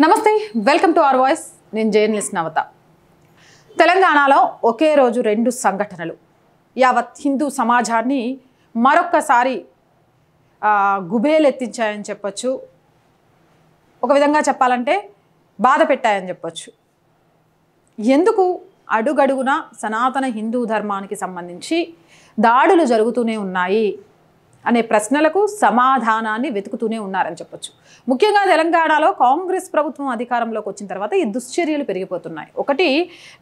నమస్తే, welcome to our voice. నేను journalist నవత. తెలంగాణలో ఒకే రోజు రెండు సంఘటనలు యావత్ హిందూ సమాజాన్ని మరొక్కసారి గుబేలెత్తించాయని చెప్పొచ్చు. ఒక విధంగా చెప్పాలంటే బాధ పెట్టాయని చెప్పొచ్చు. ఎందుకు అడుగడుగున సనాతన హిందూ ధర్మానికి సంబంధించి దాడులు జరుగుతూనే ఉన్నాయి అనే ప్రశ్నలకు సమాధానాన్ని వెతుకుతూనే ఉన్నారని చెప్పొచ్చు. ముఖ్యంగా తెలంగాణలో కాంగ్రెస్ ప్రభుత్వం అధికారంలోకి వచ్చిన తర్వాత ఈ దుశ్చర్యలు పెరిగిపోతున్నాయి. ఒకటి,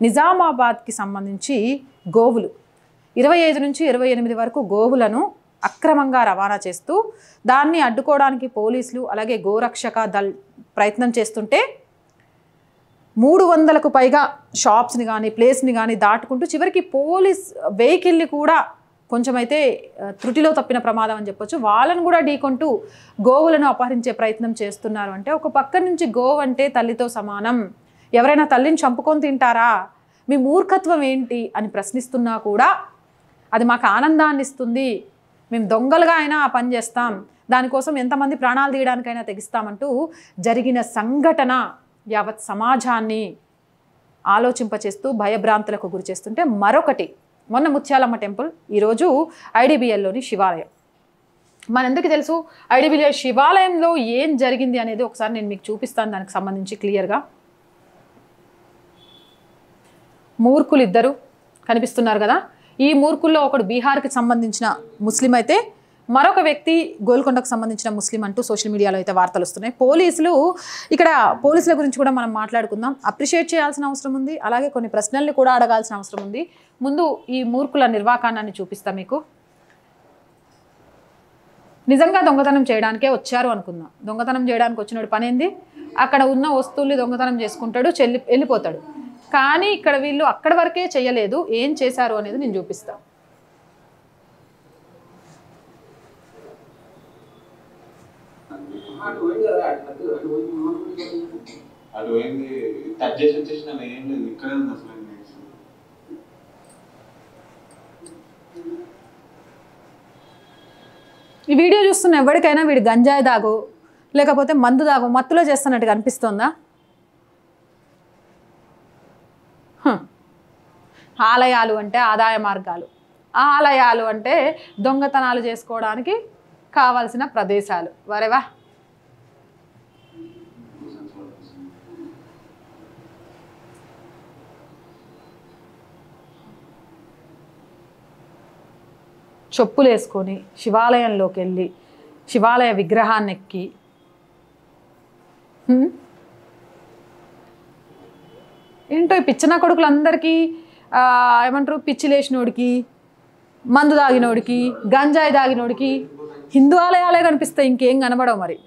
నిజామాబాద్కి సంబంధించి గోవులు 25 నుంచి 28 వరకు గోవులను అక్రమంగా రవాణా చేస్తూ దాన్ని అడ్డుకోవడానికి పోలీసులు అలాగే గోరక్షక దళ్ ప్రయత్నం చేస్తుంటే 300కు పైగా షాప్స్ని కానీ ప్లేస్ని కానీ దాటుకుంటూ చివరికి పోలీస్ వెహికల్ని కూడా కొంచెమైతే త్రుటిలో తప్పిన ప్రమాదం అని చెప్పొచ్చు. వాళ్ళను కూడా ఢీకొంటూ గోవులను అపహరించే ప్రయత్నం చేస్తున్నారు. అంటే ఒక పక్క నుంచి గోవు అంటే తల్లితో సమానం, ఎవరైనా తల్లిని చంపుకొని తింటారా, మీ మూర్ఖత్వం ఏంటి అని ప్రశ్నిస్తున్నా కూడా అది మాకు ఆనందాన్ని ఇస్తుంది, మేము దొంగలుగా అయినా ఆ పని చేస్తాం, దానికోసం ఎంతమంది ప్రాణాలు తీయడానికైనా తెగిస్తామంటూ జరిగిన సంఘటన యావత్ సమాజాన్ని ఆలోచింపచేస్తూ భయభ్రాంతులకు గురి చేస్తుంటే, మరొకటి మొన్న ముత్యాలమ్మ టెంపుల్, ఈరోజు ఐడిబిఎల్లోని శివాలయం. మనందరికీ తెలుసు ఐడిబిఎల్ శివాలయంలో ఏం జరిగింది అనేది ఒకసారి నేను మీకు చూపిస్తాను. దానికి సంబంధించి క్లియర్గా మూర్ఖులు ఇద్దరు కనిపిస్తున్నారు కదా. ఈ మూర్ఖుల్లో ఒకడు బీహార్కి సంబంధించిన ముస్లిం అయితే మరొక వ్యక్తి గోల్కొండకు సంబంధించిన ముస్లిం అంటూ సోషల్ మీడియాలో అయితే వార్తలు వస్తున్నాయి. పోలీసుల గురించి కూడా మనం మాట్లాడుకుందాం. అప్రిషియేట్ చేయాల్సిన అవసరం ఉంది, అలాగే కొన్ని ప్రశ్నల్ని కూడా అడగాల్సిన అవసరం ఉంది. ముందు ఈ మూర్ఖుల నిర్వాకానాన్ని చూపిస్తా మీకు. నిజంగా దొంగతనం చేయడానికే వచ్చారు అనుకుందాం. దొంగతనం చేయడానికి వచ్చినోడు పని ఏంది, అక్కడ ఉన్న వస్తువుల్ని దొంగతనం చేసుకుంటాడు, వెళ్ళిపోతాడు. కానీ ఇక్కడ వీళ్ళు అక్కడి వరకే చేయలేదు, ఏం చేశారు అనేది నేను చూపిస్తాను. ఈ వీడియో చూస్తున్న ఎవరికైనా వీడు గంజాయి దాగో లేకపోతే మందు దాగో మత్తులో చేస్తున్నట్టుగా అనిపిస్తోందా? ఆలయాలు అంటే ఆదాయ మార్గాలు, ఆలయాలు అంటే దొంగతనాలు చేసుకోవడానికి కావాల్సిన ప్రదేశాలు. వరేవా, చెప్పులు వేసుకొని శివాలయంలోకి వెళ్ళి శివాలయ విగ్రహాన్ని ఎక్కి ఏంటో ఈ పిచ్చన కొడుకులందరికీ ఏమంటారు, పిచ్చి లేచినోడికి, మందు దాగినోడికి, గంజాయి దాగినోడికి హిందూ ఆలయాలే కనిపిస్తాయి, ఇంకేం కనబడవు. మరి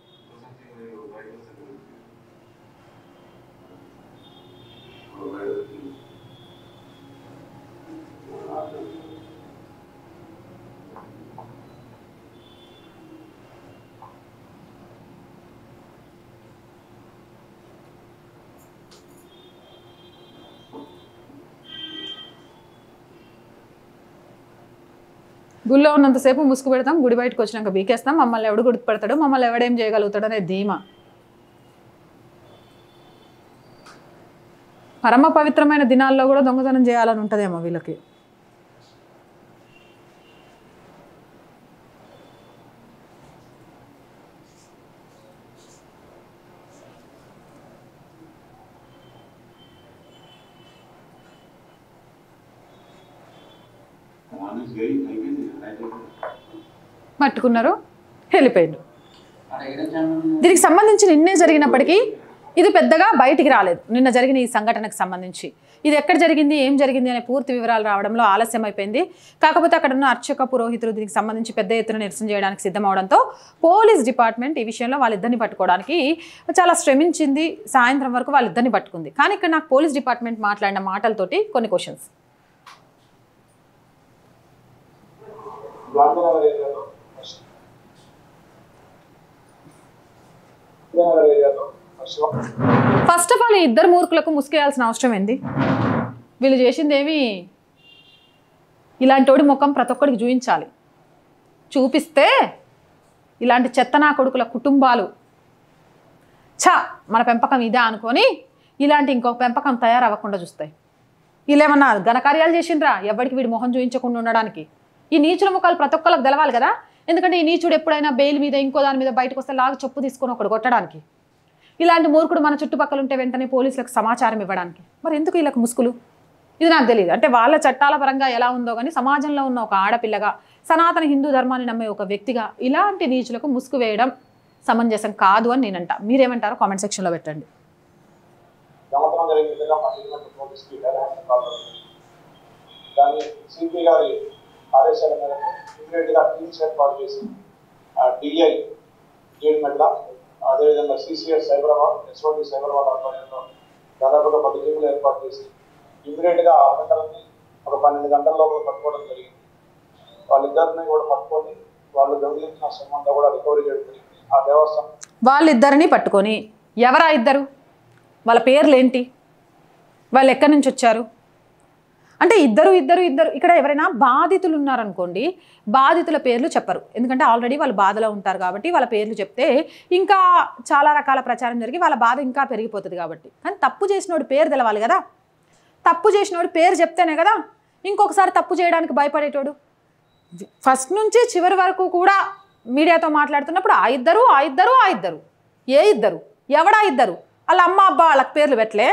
గుళ్ళో ఉన్నంతసేపు ముసుగు పెడతాం, గుడి బయటకు వచ్చినాక బీకేస్తాం, మమ్మల్ని ఎవడు గుర్తుపెడతాడు, మమ్మల్ని ఎవడేం చేయగలుగుతాడు అనే ధీమా. పరమ పవిత్రమైన దినాల్లో కూడా దొంగతనం చేయాలని ఉంటుందేమో వీళ్ళకి. పట్టుకున్నారు, వెళ్ళిపోయిండు. దీనికి సంబంధించి నిన్నే జరిగినప్పటికీ ఇది పెద్దగా బయటికి రాలేదు. నిన్న జరిగిన ఈ సంఘటనకు సంబంధించి ఇది ఎక్కడ జరిగింది, ఏం జరిగింది అనే పూర్తి వివరాలు రావడంలో ఆలస్యం అయిపోయింది. కాకపోతే అక్కడ ఉన్న అర్చక పురోహితులు దీనికి సంబంధించి పెద్ద ఎత్తున నిరసన చేయడానికి సిద్ధమవడంతో పోలీస్ డిపార్ట్మెంట్ ఈ విషయంలో వాళ్ళిద్దరిని పట్టుకోవడానికి చాలా శ్రమించింది. సాయంత్రం వరకు వాళ్ళిద్దరిని పట్టుకుంది. కానీ ఇక్కడ నాకు పోలీస్ డిపార్ట్మెంట్ మాట్లాడిన మాటలతోటి కొన్ని క్వశ్చన్స్. ఫస్ట్ ఆఫ్ ఆల్ ఈ ఇద్దరు మూర్ఖులకు ముసుకేయాల్సిన అవసరం ఏంది? వీళ్ళు చేసిందేమి ఇలాంటి ముఖం ప్రతి ఒక్కడికి చూపించాలి. చూపిస్తే ఇలాంటి చెత్తనా కొడుకుల కుటుంబాలు మన పెంపకం ఇదే అనుకొని ఇలాంటి ఇంకొక పెంపకం తయారవ్వకుండా చూస్తాయి. వీళ్ళేమన్నా ఘనకార్యాలు చేసిండ్రా ఎవరికి వీడి మొహం చూపించకుండా ఉండడానికి? ఈ నీచుల ముఖాలు ప్రతి ఒక్కరికి తెలవాలి కదా. ఎందుకంటే ఈ నీచుడు ఎప్పుడైనా బెయిల్ మీద ఇంకో దాని మీద బయటకు వస్తే లాగా చెప్పు తీసుకొని ఒకడు కొట్టడానికి. ఇలాంటి మూర్ఖుడు మన చుట్టుపక్కల ఉంటే వెంటనే పోలీసులకు సమాచారం ఇవ్వడానికి. మరి ఎందుకు వీళ్ళకి ముసుగులు? ఇది నాకు తెలియదు. అంటే వాళ్ళ చట్టాల పరంగా ఎలా ఉందో కానీ సమాజంలో ఉన్న ఒక ఆడపిల్లగా, సనాతన హిందూ ధర్మాన్ని నమ్మే ఒక వ్యక్తిగా ఇలాంటి నీచులకు ముసుగు వేయడం సమంజసం కాదు అని నేనంట. మీరేమంటారో కామెంట్ సెక్షన్లో పెట్టండి. ఆదేశాల మేరకు ఇమీడియట్గా టీమ్స్ ఏర్పాటు చేసి డిఐ జేడిమెట్ల, అదేవిధంగా సిసిఎస్ సైబరాబాద్, ఎస్ఓటి సైబరాబాద్ ఆధ్వర్యంలో దాదాపుగా 10 టీములు ఏర్పాటు చేసి ఇమీడియట్గా అఫెండర్ని ఒక 12 గంటల లోపల పట్టుకోవడం జరిగింది. వాళ్ళిద్దరిని కూడా పట్టుకొని వాళ్ళు దొంగిలించిన సొమ్మంతా కూడా రికవరీ చేయడం జరిగింది. ఆ దేవస్థానం వాళ్ళిద్దరిని పట్టుకొని, ఎవరా ఇద్దరు, వాళ్ళ పేర్లు ఏంటి, వాళ్ళు ఎక్కడి నుంచి వచ్చారు అంటే ఇద్దరు ఇక్కడ ఎవరైనా బాధితులు ఉన్నారనుకోండి, బాధితుల పేర్లు చెప్పరు. ఎందుకంటే ఆల్రెడీ వాళ్ళు బాధలో ఉంటారు కాబట్టి వాళ్ళ పేర్లు చెప్తే ఇంకా చాలా రకాల ప్రచారం జరిగి వాళ్ళ బాధ ఇంకా పెరిగిపోతుంది కాబట్టి. కానీ తప్పు చేసినోడు పేరు తెలవాలి కదా. తప్పు చేసినోడు పేరు చెప్తేనే కదా ఇంకొకసారి తప్పు చేయడానికి భయపడేటోడు. ఫస్ట్ నుంచి చివరి వరకు కూడా మీడియాతో మాట్లాడుతున్నప్పుడు ఆ ఇద్దరు ఏ ఇద్దరు, ఎవడా ఇద్దరు, వాళ్ళ అమ్మ అబ్బా వాళ్ళకి పేర్లు పెట్టలే,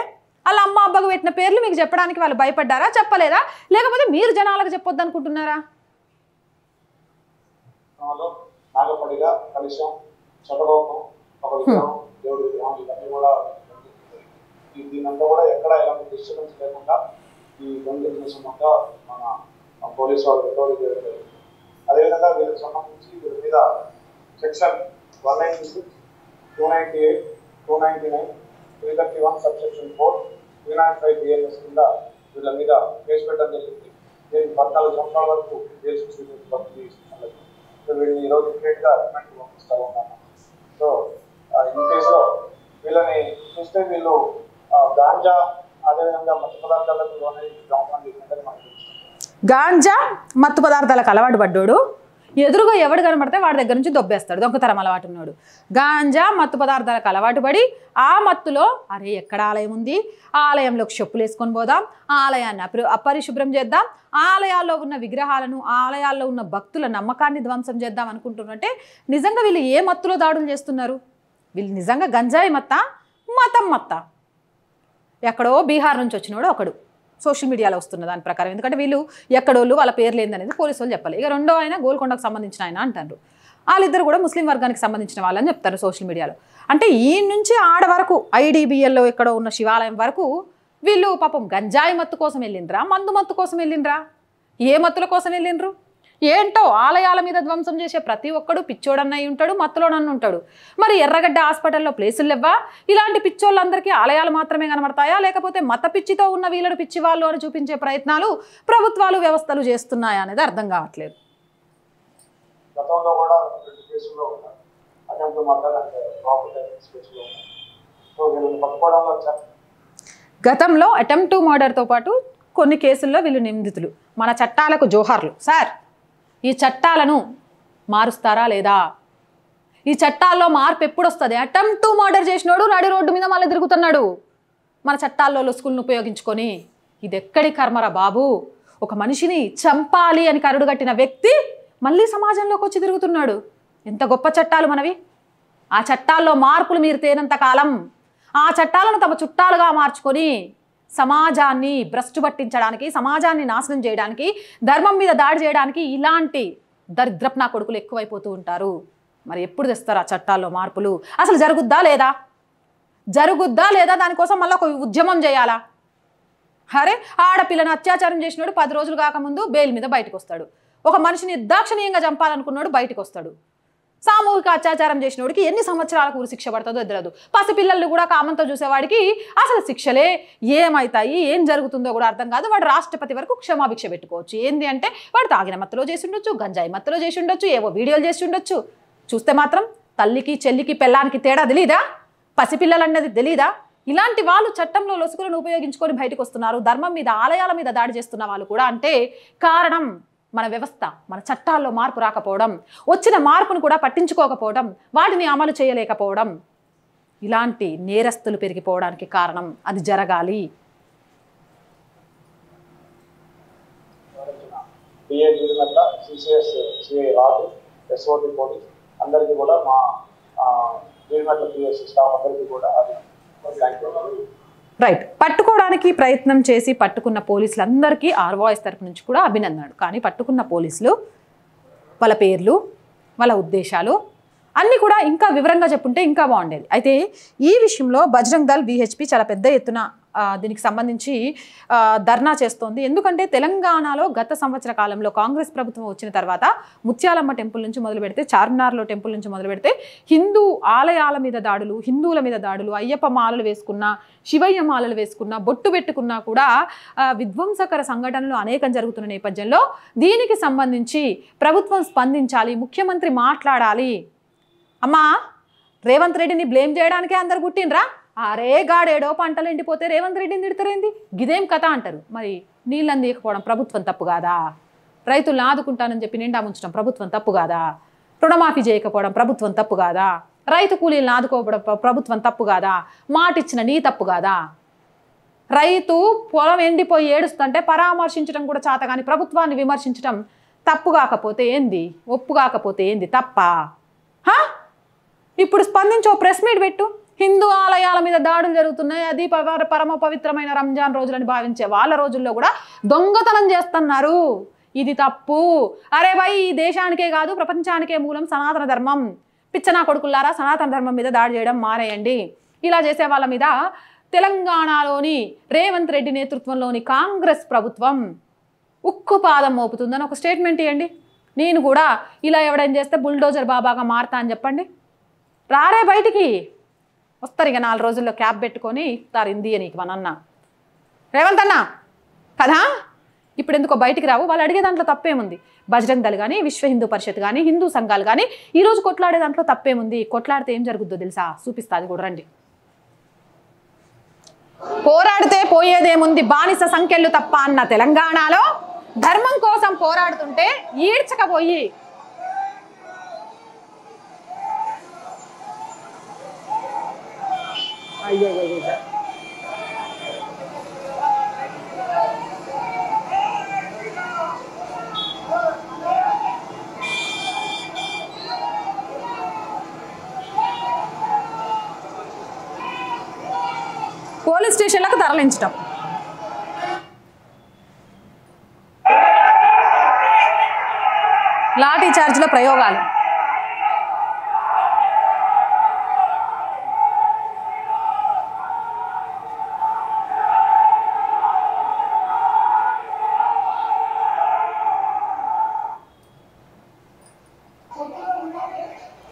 వాళ్ళ అమ్మ అబ్బకు పెట్టిన పేర్లు మీకు చెప్పడానికి వాళ్ళు భయపడ్డారా, చెప్పలేదా, లేకపోతే మీరు జనాలకు చెప్పొద్దు అనుకుంటున్నారా? నాగపడిగా కలిశం, చదవకం, ఒక విగ్రహం, దేవుడి విగ్రహం, ఇవన్నీ కూడా దీనంతా కూడా ఎక్కడ ఎలాంటి డిస్టర్బెన్స్ లేకుండా ఈ దొంగలించిన మొత్తం మన పోలీసు వాళ్ళు రికవరీ చేయడం జరిగింది. అదేవిధంగా వీళ్ళకి సంబంధించి వీళ్ళ మీద సెక్షన్ 196, 298, 299, 331 సబ్సెక్షన్ 4, 395 బిఎన్ఎస్ కింద వీళ్ళ మీద కేసు పెట్టడం జరిగింది. దీనికి 14 సంవత్సరాల వరకు జైలు శిక్ష విధించబడుతుంది. సో వీళ్ళని ఈరోజు ఇమీడియట్గా రిమాండ్కి పంపిస్తూ ఉన్నాము. సో ఈ కేసులో వీళ్ళని చూస్తే వీళ్ళు గాంజా, అదేవిధంగా మత్తు పదార్థాలకు లోనై దొంగతనం చేసినట్టు మనకు తెలుస్తుంది. గాంజా మత్తు పదార్థాలకు అలవాటు పడ్డాడు, ఎదురుగా ఎవడు కనబడితే వాడి దగ్గర నుంచి దొబ్బేస్తాడు. దొంగతనం అలవాటు ఉన్నాడు. గాంజా మత్తు పదార్థాలకు అలవాటు పడి ఆ మత్తులో అరే ఎక్కడ ఆలయం ఉంది, ఆ ఆలయంలోకి చెప్పులు వేసుకొని పోదాం, ఆ ఆలయాన్ని అపరిశుభ్రం చేద్దాం, ఆలయాల్లో ఉన్న విగ్రహాలను, ఆలయాల్లో ఉన్న భక్తుల నమ్మకాన్ని ధ్వంసం చేద్దాం అనుకుంటున్నట్టే నిజంగా వీళ్ళు ఏ మత్తులో దాడులు చేస్తున్నారు? వీళ్ళు నిజంగా గంజాయి మత్త, మతం మత్త? ఎక్కడో బీహార్ నుంచి వచ్చినోడు ఒకడు సోషల్ మీడియాలో వస్తున్న దాని ప్రకారం. ఎందుకంటే వీళ్ళు ఎక్కడోళ్ళు వాళ్ళ పేర్లు ఏందనేది పోలీసు వాళ్ళు చెప్పాలి. ఇక రెండో ఆయన గోల్కొండకు సంబంధించిన ఆయన అంటారు. వాళ్ళిద్దరు కూడా ముస్లిం వర్గానికి సంబంధించిన వాళ్ళని చెప్తారు సోషల్ మీడియాలో. అంటే ఈ నుంచి ఆడ వరకు ఐడిబిఎల్లో ఎక్కడో ఉన్న శివాలయం వరకు వీళ్ళు పాపం గంజాయి మత్తు కోసం వెళ్ళిండ్రా, మందు మత్తు కోసం వెళ్ళిండ్రా, ఏ మత్తుల కోసం వెళ్ళిండ్రు ఏంటో? ఆలయాల మీద ధ్వంసం చేసే ప్రతి ఒక్కడు పిచ్చోడన్నయ్యి ఉంటాడు, మత్తులోనన్ను ఉంటాడు. మరి ఎర్రగడ్డ హాస్పిటల్లో ప్లేసులు లేవా? ఇలాంటి పిచ్చోళ్ళందరికీ ఆలయాలు మాత్రమే కనబడతాయా, లేకపోతే మత పిచ్చితో ఉన్న వీళ్ళను పిచ్చి వాళ్ళు అని చూపించే ప్రయత్నాలు ప్రభుత్వాలు వ్యవస్థలు చేస్తున్నాయా అనేది అర్థం కావట్లేదు. గతంలో అటెంప్ట్ టు మర్డర్తో పాటు కొన్ని కేసుల్లో వీళ్ళు నిందితులు. మన చట్టాలకు జోహార్లు సార్. ఈ చట్టాలను మారుస్తారా లేదా? ఈ చట్టాల్లో మార్పు ఎప్పుడు వస్తుంది? అటెంప్ట్ టు మర్డర్ చేసినోడు నడి రోడ్డు మీద మళ్ళీ తిరుగుతున్నాడు మన చట్టాల్లో లొసుకులను ఉపయోగించుకొని. ఇది ఎక్కడి కర్మరా బాబు? ఒక మనిషిని చంపాలి అని కరుడు కట్టిన వ్యక్తి మళ్ళీ సమాజంలోకి వచ్చి తిరుగుతున్నాడు. ఎంత గొప్ప చట్టాలు మనవి! ఆ చట్టాల్లో మార్పులు మీరు తేనంత కాలం ఆ చట్టాలను తమ చుట్టాలుగా మార్చుకొని సమాజాన్ని భ్రష్టు పట్టించడానికి, సమాజాన్ని నాశనం చేయడానికి, ధర్మం మీద దాడి చేయడానికి ఇలాంటి దరిద్రపు నా కొడుకులు ఎక్కువైపోతూ ఉంటారు. మరి ఎప్పుడు తెస్తారు ఆ చట్టాల్లో మార్పులు? అసలు జరుగుద్దా లేదా? దానికోసం మళ్ళీ ఒక ఉద్యమం చేయాలా? అరే ఆడపిల్లను అత్యాచారం చేసినాడు 10 రోజులు కాకముందు బెయిల్ మీద బయటకు వస్తాడు. ఒక మనిషిని నిర్దాక్షిణ్యంగా చంపాలనుకున్నాడు బయటకు వస్తాడు. సామూహిక అత్యాచారం చేసినోడికి ఎన్ని సంవత్సరాలకు ఉరి శిక్ష పడుతుందో తెలియదు. పసిపిల్లలు కూడా కామంతో చూసేవాడికి అసలు శిక్షలే ఏమవుతాయి, ఏం జరుగుతుందో కూడా అర్థం కాదు. వాడు రాష్ట్రపతి వరకు క్షమాభిక్ష పెట్టుకోవచ్చు. ఏంది అంటే వాడు తాగిన మత్తులో చేసి ఉండొచ్చు, గంజాయి మత్తులో చేసి ఉండొచ్చు, ఏవో వీడియోలు చేసి ఉండొచ్చు. చూస్తే మాత్రం తల్లికి చెల్లికి పెళ్ళానికి తేడా తెలీదా? పసిపిల్లలు అన్నది తెలీదా? ఇలాంటి వాళ్ళు చట్టంలో లొసుకులను ఉపయోగించుకొని బయటకు వస్తున్నారు. ధర్మం మీద, ఆలయాల మీద దాడి చేస్తున్న వాళ్ళు కూడా. అంటే కారణం మన వ్యవస్థ, మన చట్టాల్లో మార్పు రాకపోవడం, వచ్చిన మార్పును కూడా పట్టించుకోకపోవడం, వాటిని అమలు చేయలేకపోవడం. ఇలాంటి నేరస్తులు పెరిగిపోవడానికి కారణం? అది జరగాలి. ఎస్ఓటి పోలీస్ అందరికీ కూడా మా జీడిమెట్ల పిఎస్ స్టాఫ్ అందరికీ కూడా రైట్. పట్టుకోవడానికి ప్రయత్నం చేసి పట్టుకున్న పోలీసులందరికీ ఆర్వాయిస్ తరపు నుంచి కూడా అభినందనలు. కానీ పట్టుకున్న పోలీసులు వాళ్ళ పేర్లు, వాళ్ళ ఉద్దేశాలు అన్నీ కూడా ఇంకా వివరంగా చెప్పుంటే ఇంకా బాగుండేది. అయితే ఈ విషయంలో బజరంగ్ దళ్ విహెచ్పి చాలా పెద్ద ఎత్తున దీనికి సంబంధించి ధర్నా చేస్తోంది. ఎందుకంటే తెలంగాణలో గత సంవత్సర కాలంలో కాంగ్రెస్ ప్రభుత్వం వచ్చిన తర్వాత ముత్యాలమ్మ టెంపుల్ నుంచి మొదలు పెడితే, చార్మినార్లో టెంపుల్ నుంచి మొదలు పెడితే హిందూ ఆలయాల మీద దాడులు, హిందువుల మీద దాడులు, అయ్యప్ప మాలలు వేసుకున్నా, శివయ్య మాలలు వేసుకున్నా, బొట్టు పెట్టుకున్నా కూడా విధ్వంసకర సంఘటనలు అనేకం జరుగుతున్న నేపథ్యంలో దీనికి సంబంధించి ప్రభుత్వం స్పందించాలి, ముఖ్యమంత్రి మాట్లాడాలి. అమ్మా, రేవంత్ రెడ్డిని బ్లేమ్ చేయడానికే అందరు గుట్టినరా? అరే గాడేడో పంటలు ఎండిపోతే రేవంత్ రెడ్డిని తిడతారేంది, గిదేం కథ అంటారు. మరి నీళ్ళని తీయకపోవడం ప్రభుత్వం తప్పు కాదా? రైతులను ఆదుకుంటానని చెప్పి నిండా ముంచడం ప్రభుత్వం తప్పు కాదా? రుణమాఫీ చేయకపోవడం ప్రభుత్వం తప్పు కాదా? రైతు కూలీలను ఆదుకోవడం ప్రభుత్వం తప్పు కాదా? మాటిచ్చిన నీ తప్పు కాదా? రైతు పొలం ఎండిపోయి ఏడుస్తుంటే పరామర్శించడం కూడా చేత కానీ ప్రభుత్వాన్ని విమర్శించడం తప్పు కాకపోతే ఏంది, ఒప్పు కాకపోతే ఏంది, తప్ప? ఇప్పుడు స్పందించి ఓ ప్రెస్ మీట్ పెట్టు. హిందూ ఆలయాల మీద దాడులు జరుగుతున్నాయి, అది పరమ పవిత్రమైన రంజాన్ రోజులని భావించే వాళ్ళ రోజుల్లో కూడా దొంగతనం చేస్తున్నారు, ఇది తప్పు. అరే భయ్, ఈ దేశానికే కాదు ప్రపంచానికే మూలం సనాతన ధర్మం. పిచ్చనా కొడుకుల్లారా, సనాతన ధర్మం మీద దాడి చేయడం మానేయండి. ఇలా చేసే వాళ్ళ మీద తెలంగాణలోని రేవంత్ రెడ్డి నేతృత్వంలోని కాంగ్రెస్ ప్రభుత్వం ఉక్కుపాదం మోపుతుందని ఒక స్టేట్మెంట్ ఇవ్వండి. నేను కూడా ఇలా ఎవడైనా చేస్తే బుల్డోజర్ బాబాగా మారుతా అని చెప్పండి. రారే బయటికి, వస్తారు ఇక 4 రోజుల్లో క్యాబ్ పెట్టుకొని ఇస్తారు ఇండియా నీకు మనన్న రేవంత్ అన్న కదా. ఇప్పుడు ఎందుకో బయటికి రావు? వాళ్ళు అడిగే దాంట్లో తప్పేముంది? బజరంగ్ దళ్ కానీ, విశ్వ హిందూ పరిషత్ కానీ, హిందూ సంఘాలు కానీ ఈరోజు కొట్లాడే దాంట్లో తప్పేముంది? కొట్లాడితే ఏం జరుగుద్దో తెలుసా? చూపిస్తా, అది కూడా రండి. పోరాడితే పోయేదేముంది, బానిస సంఖ్యలు తప్ప అన్న తెలంగాణలో ధర్మం కోసం పోరాడుతుంటే ఈడ్చకపోయి పోలీస్ స్టేషన్లకు తరలించడం. లాఠీ చార్జ్ల ప్రయోగాలు.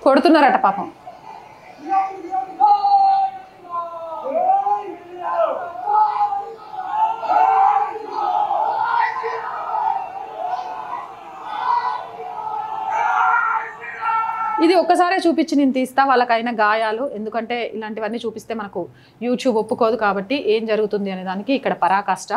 కొడుతున్నారట పాపం. ఇది ఒక్కసారే చూపించి నేను తీస్తా వాళ్ళకైనా గాయాలు, ఎందుకంటే ఇలాంటివన్నీ చూపిస్తే మనకు యూట్యూబ్ ఒప్పుకోదు. కాబట్టి ఏం జరుగుతుంది అనే దానికి ఇక్కడ పరాకాష్ట.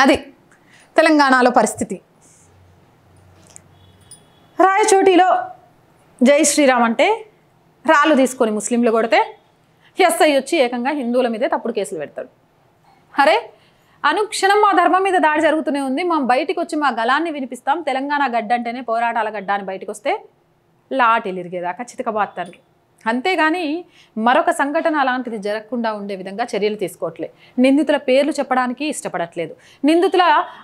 అది తెలంగాణలో పరిస్థితి. రాయచోటిలో జై శ్రీరామ్ అంటే రాళ్ళు తీసుకొని ముస్లింలు కొడితే ఎస్ఐ వచ్చి ఏకంగా హిందువుల మీదే తప్పుడు కేసులు పెడతాడు. అరే, అనుక్షణం మా ధర్మం మీద దాడి జరుగుతూనే ఉంది, మా బయటికి వచ్చి మా గలాన్ని వినిపిస్తాం, తెలంగాణ గడ్డ అంటేనే పోరాటాల గడ్డ అని బయటకు వస్తే లాఠీలు ఇరిగేదాకా చితకబాత్తానికి. అంతేగాని మరొక సంఘటన అలాంటిది జరగకుండా ఉండే విధంగా చర్యలు తీసుకోవట్లేదు. నిందితుల పేర్లు చెప్పడానికి ఇష్టపడట్లేదు, నిందితుల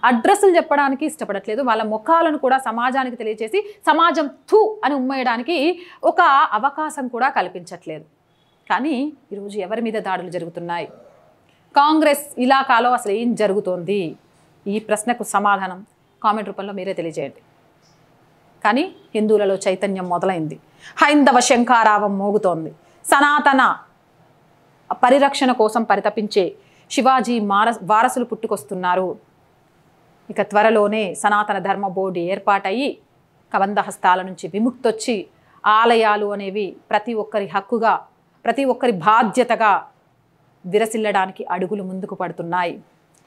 అడ్రస్లు చెప్పడానికి ఇష్టపడట్లేదు, వాళ్ళ ముఖాలను కూడా సమాజానికి తెలియజేసి సమాజం థూ అని ఉమ్మేయడానికి ఒక అవకాశం కూడా కల్పించట్లేదు. కానీ ఈరోజు ఎవరి మీద దాడులు జరుగుతున్నాయి? కాంగ్రెస్ ఇలాకాలో అసలు ఏం జరుగుతోంది? ఈ ప్రశ్నకు సమాధానం కామెంట్ రూపంలో మీరే తెలియజేయండి. కానీ హిందువులలో చైతన్యం మొదలైంది, హైందవ శంఖారావం మోగుతోంది. సనాతన పరిరక్షణ కోసం పరితపించే శివాజీ వారసులు పుట్టుకొస్తున్నారు. ఇక త్వరలోనే సనాతన ధర్మ బోర్డు ఏర్పాటయ్యి కబంధ హస్తాల నుంచి విముక్తొచ్చి ఆలయాలు అనేవి ప్రతి ఒక్కరి హక్కుగా, ప్రతి ఒక్కరి బాధ్యతగా విరసిల్లడానికి అడుగులు ముందుకు పడుతున్నాయి.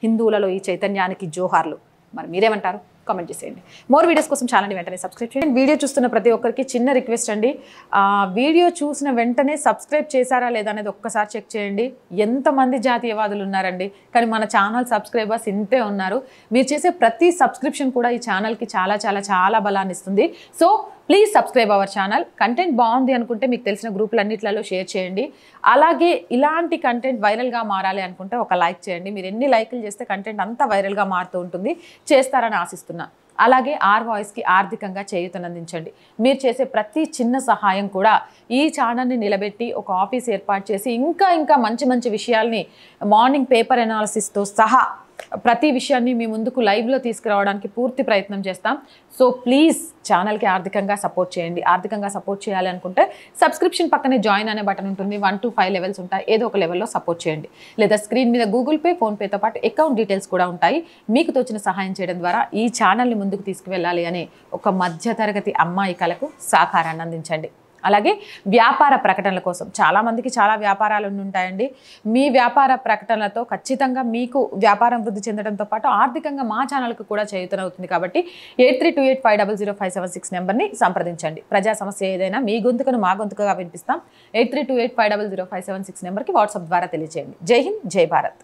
హిందువులలో ఈ చైతన్యానికి జోహార్లు. మరి మీరేమంటారు? కామెంట్ చేసేయండి. మోర్ వీడియోస్ కోసం ఛానల్ని వెంటనే సబ్స్క్రైబ్ చేయండి. వీడియో చూస్తున్న ప్రతి ఒక్కరికి చిన్న రిక్వెస్ట్ అండి, వీడియో చూసిన వెంటనే సబ్స్క్రైబ్ చేశారా లేదా అనేది ఒక్కసారి చెక్ చేయండి. ఎంతమంది జాతీయవాదులు ఉన్నారండి, కానీ మన ఛానల్ సబ్స్క్రైబర్స్ ఇంతే ఉన్నారు. మీరు చేసే ప్రతి సబ్స్క్రిప్షన్ కూడా ఈ ఛానల్కి చాలా చాలా చాలా బలాన్ని ఇస్తుంది. So please subscribe our channel. Content బాగుంది అనుకుంటే మీకు తెలిసిన గ్రూపులన్నిట్లలో షేర్ చేయండి. అలాగే ఇలాంటి కంటెంట్ వైరల్గా మారాలి అనుకుంటే ఒక లైక్ చేయండి. మీరు ఎన్ని లైకులు చేస్తే కంటెంట్ అంతా వైరల్గా మారుతూ ఉంటుంది. చేస్తారని ఆశిస్తున్నా. అలాగే ఆర్ వాయిస్కి ఆర్థికంగా చేయూతనందించండి. మీరు చేసే ప్రతి చిన్న సహాయం కూడా ఈ ఛానల్ని నిలబెట్టి ఒక ఆఫీస్ ఏర్పాటు చేసి ఇంకా మంచి మంచి విషయాల్ని మార్నింగ్ పేపర్ అనాలిసిస్తో సహా ప్రతి విషయాన్ని మీ ముందుకు లైవ్లో తీసుకురావడానికి పూర్తి ప్రయత్నం చేస్తాం. సో ప్లీజ్ ఛానల్కి ఆర్థికంగా సపోర్ట్ చేయండి. ఆర్థికంగా సపోర్ట్ చేయాలి అనుకుంటే సబ్స్క్రిప్షన్ పక్కనే జాయిన్ అనే బటన్ ఉంటుంది. 1 to 5 లెవెల్స్ ఉంటాయి. ఏదో ఒక లెవెల్లో సపోర్ట్ చేయండి. లేదా స్క్రీన్ మీద గూగుల్ పే, ఫోన్పేతో పాటు అకౌంట్ డీటెయిల్స్ కూడా ఉంటాయి. మీకు తోచిన సహాయం చేయడం ద్వారా ఈ ఛానల్ని ముందుకు తీసుకువెళ్ళాలి అనే ఒక మధ్యతరగతి అమ్మాయి కలకు సహకారాన్ని అందించండి. అలాగే వ్యాపార ప్రకటనల కోసం చాలామందికి చాలా వ్యాపారాలు ఉంటాయండి. మీ వ్యాపార ప్రకటనలతో ఖచ్చితంగా మీకు వ్యాపారం వృద్ధి చెందడంతో పాటు ఆర్థికంగా మా ఛానల్కి కూడా చేయూతనవుతుంది. కాబట్టి 8328500576 నెంబర్ని సంప్రదించండి. ప్రజా సమస్య ఏదైనా మీ గొంతుకను మా గొంతుకగా వినిపిస్తాం. 8328500576 నెంబర్కి వాట్సాప్ ద్వారా తెలియజేయండి. జై హింద్, జై భారత్.